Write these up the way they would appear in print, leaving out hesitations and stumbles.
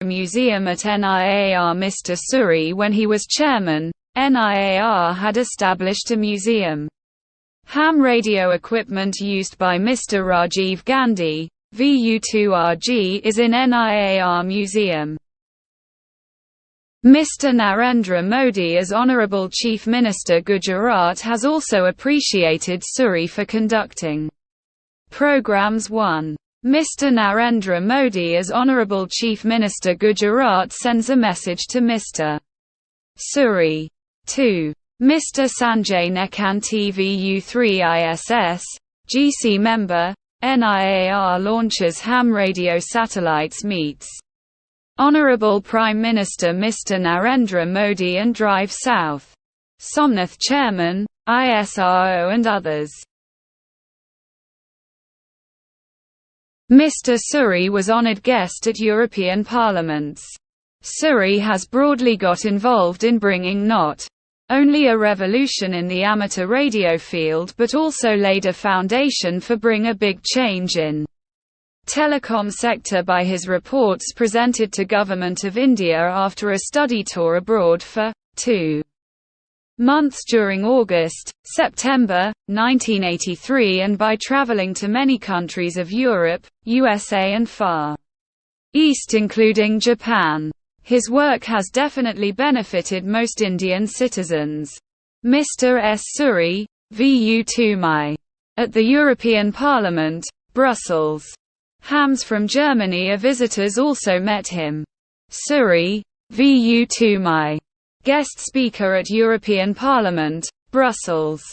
Museum at NIAR. Mr. Suri, when he was chairman, NIAR had established a museum. Ham radio equipment used by Mr. Rajiv Gandhi, VU2RG, is in NIAR Museum. Mr. Narendra Modi as Honourable Chief Minister Gujarat has also appreciated Suri for conducting programs. 1. Mr. Narendra Modi as Honourable Chief Minister Gujarat sends a message to Mr. Suri. 2. Mr. Sanjay Nekanti VU3ISS, GC member, NIAR launches ham radio satellites meets Honourable Prime Minister Mr. Narendra Modi and Drive South. Somnath Chairman, ISRO and others. Mr. Suri was honoured guest at European parliaments. Suri has broadly got involved in bringing not only a revolution in the amateur radio field but also laid a foundation for bring a big change in telecom sector by his reports presented to Government of India after a study tour abroad for 2 months during August, September, 1983 and by travelling to many countries of Europe, USA and Far East including Japan. His work has definitely benefited most Indian citizens. Mr. S. Suri, VU2MY. At the European Parliament, Brussels. Hams from Germany visitors also met him. Suri, VU2MY. Guest speaker at European Parliament, Brussels.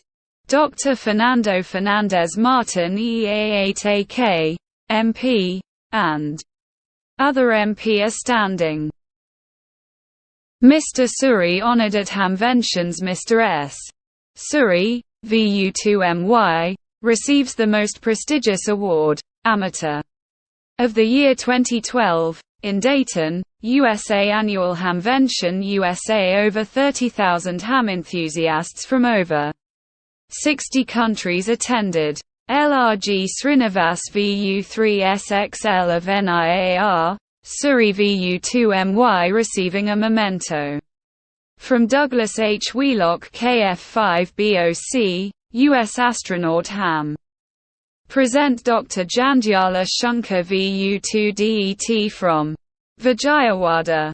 Dr. Fernando Fernandez Martin EA8AK, MP, and other MP are standing. Mr. Suri honoured at Hamventions. Mr. S. Suri, VU2MY, receives the most prestigious award, Amateur of the Year 2012, in Dayton, USA. Annual Hamvention USA. Over 30,000 ham enthusiasts from over 60 countries attended. LRG Srinivas VU3SXL of NIAR, Suri VU2MY receiving a memento from Douglas H. Wheelock KF5BOC, U.S. astronaut Ham. Present Dr. Jandyala Shankar VU2DET from Vijayawada.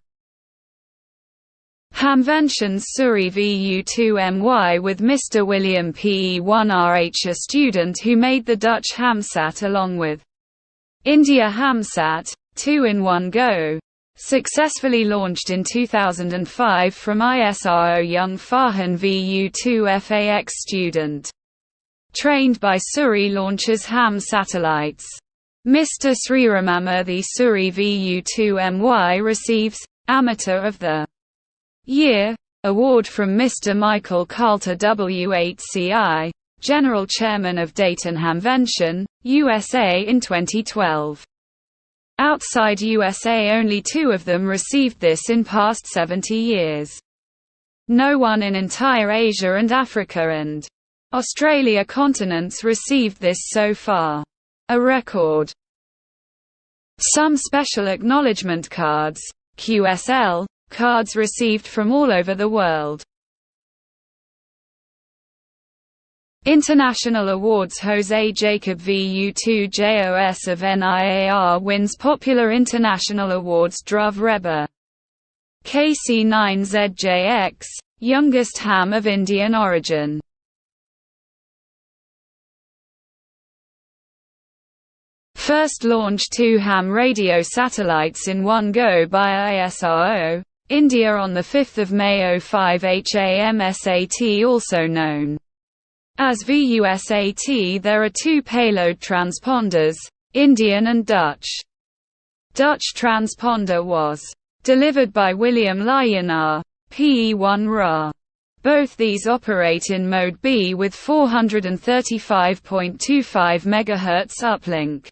Hamventions. Suri VU2MY with Mr. William PE1RH, a student who made the Dutch Hamsat along with India Hamsat, 2 in one go. Successfully launched in 2005 from ISRO. Young Farhan VU2FAX student. Trained by Suri launches ham satellites. Mr. Sriramamurthy Suri VU2MY receives Amateur of the Year award from Mr. Michael Kalter W8CI, General Chairman of Dayton Hamvention, USA in 2012. Outside USA only 2 of them received this in past 70 years. No one in entire Asia and Africa and Australia continents received this so far. A record. Some special acknowledgement cards, QSL, cards received from all over the world. International awards. Jose Jacob VU2JOS of NIAR wins Popular International Awards. Dhruv Reba KC9ZJX, youngest ham of Indian origin. First launch 2 ham radio satellites in one go by ISRO, India on 5 May 05. HAMSAT, also known as VUSAT. There are 2 payload transponders, Indian and Dutch. Dutch transponder was delivered by William Lyenaar, PE1RA. Both these operate in Mode B with 435.25 MHz uplink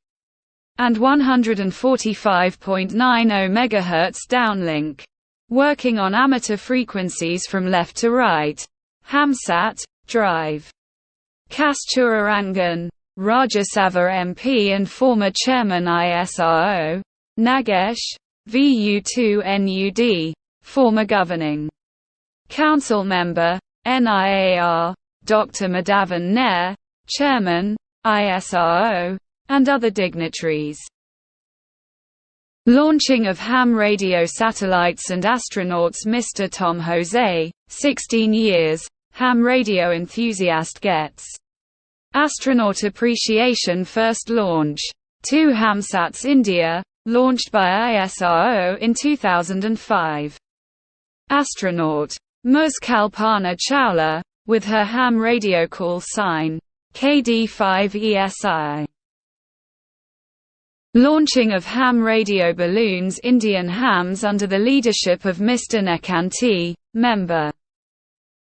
and 145.90 MHz downlink, working on amateur frequencies from left to right. Hamsat, Drive. Kasturarangan, Rajya Sabha MP and former Chairman ISRO, Nagesh VU2NUD, former Governing Council Member, NIAR, Dr. Madhavan Nair, Chairman, ISRO, and other dignitaries. Launching of ham radio satellites and astronauts. Mr. Tom Jose, 16 years, ham radio enthusiast gets Astronaut Appreciation First Launch. 2 Hamsats India, launched by ISRO in 2005. Astronaut Ms. Kalpana Chawla, with her ham radio call sign, KD5ESI. Launching of ham radio balloons. Indian hams under the leadership of Mr. Nekanti, member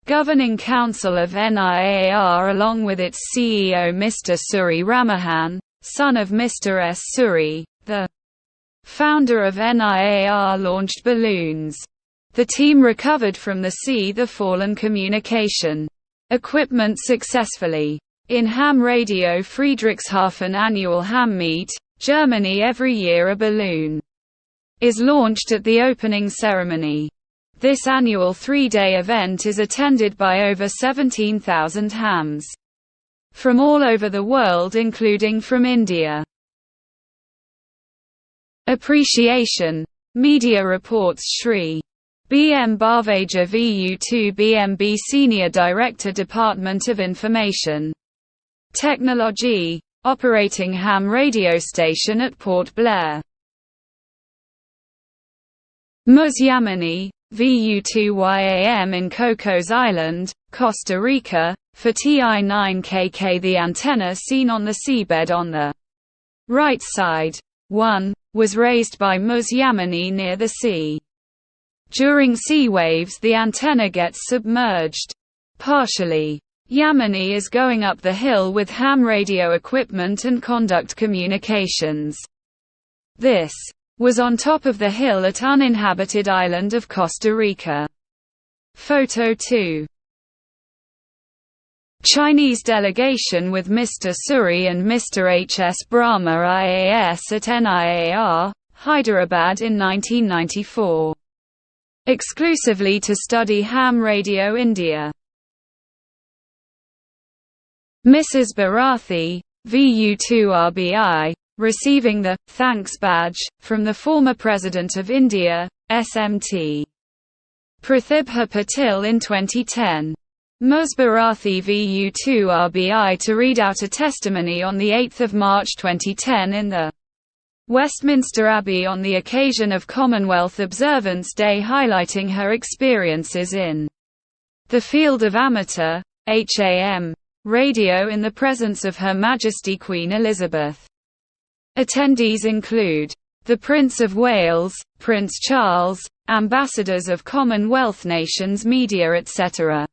Governing Council of NIAR, along with its CEO Mr. Suri Sriramamurthy, son of Mr. S. Suri, the founder of NIAR, launched balloons. The team recovered from the sea the fallen communication equipment successfully. In ham radio Friedrichshafen annual ham meet, Germany, every year a balloon is launched at the opening ceremony. This annual 3-day event is attended by over 17,000 hams from all over the world, including from India. Appreciation. Media reports. Shri B.M. Barvaja VU2BMB Senior Director, Department of Information Technology, operating ham radio station at Port Blair. Ms. Yamini, VU2YAM in Cocos Island, Costa Rica, for TI9KK. The antenna seen on the seabed on the right side, 1, was raised by Ms. Yamini near the sea. During sea waves the antenna gets submerged partially. Yamini is going up the hill with ham radio equipment and conduct communications. This was on top of the hill at uninhabited island of Costa Rica. Photo 2. Chinese delegation with Mr. Suri and Mr. H.S. Brahma IAS at NIAR, Hyderabad in 1994. Exclusively to study ham radio India. Mrs. Bharathi, VU2RBI, receiving the thanks badge from the former President of India, SMT Pratibha Patil in 2010. Ms. Bharathi VU2RBI to read out a testimony on 8 March 2010 in the Westminster Abbey on the occasion of Commonwealth Observance Day, highlighting her experiences in the field of amateur (HAM) radio in the presence of Her Majesty Queen Elizabeth. Attendees include the Prince of Wales, Prince Charles, ambassadors of Commonwealth nations, media, etc.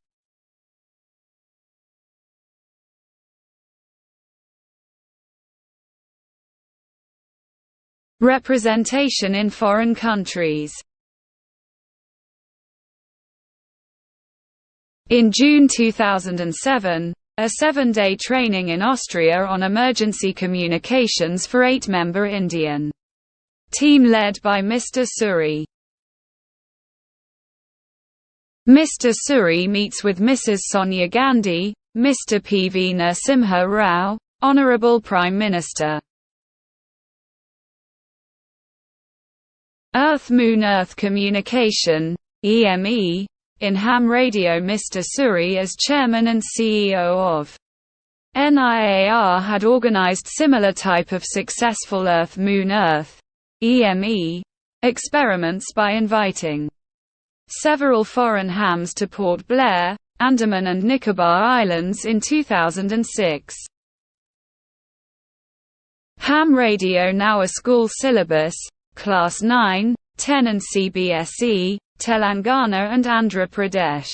Representation in foreign countries. In June 2007, a 7-day training in Austria on emergency communications for 8-member Indian team led by Mr. Suri. Mr. Suri meets with Mrs. Sonia Gandhi, Mr. P.V. Narasimha Rao, Honourable Prime Minister. Earth-Moon-Earth Communication, EME, in ham radio. Mr. Suri, as Chairman and CEO of NIAR, had organized similar type of successful Earth-Moon-Earth EME experiments by inviting several foreign hams to Port Blair, Andaman and Nicobar Islands in 2006. Ham radio now a school syllabus, Class 9, 10 and CBSE, Telangana and Andhra Pradesh.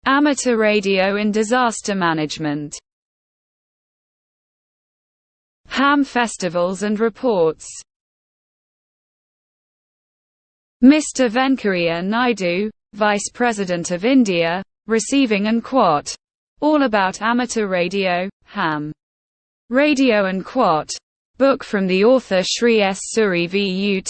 Amateur radio in disaster management. Ham festivals and reports. Mr. Venkaiah Naidu, Vice President of India, receiving and quote. All about amateur radio, ham radio and quote. book from the author Sri Sriramamurthy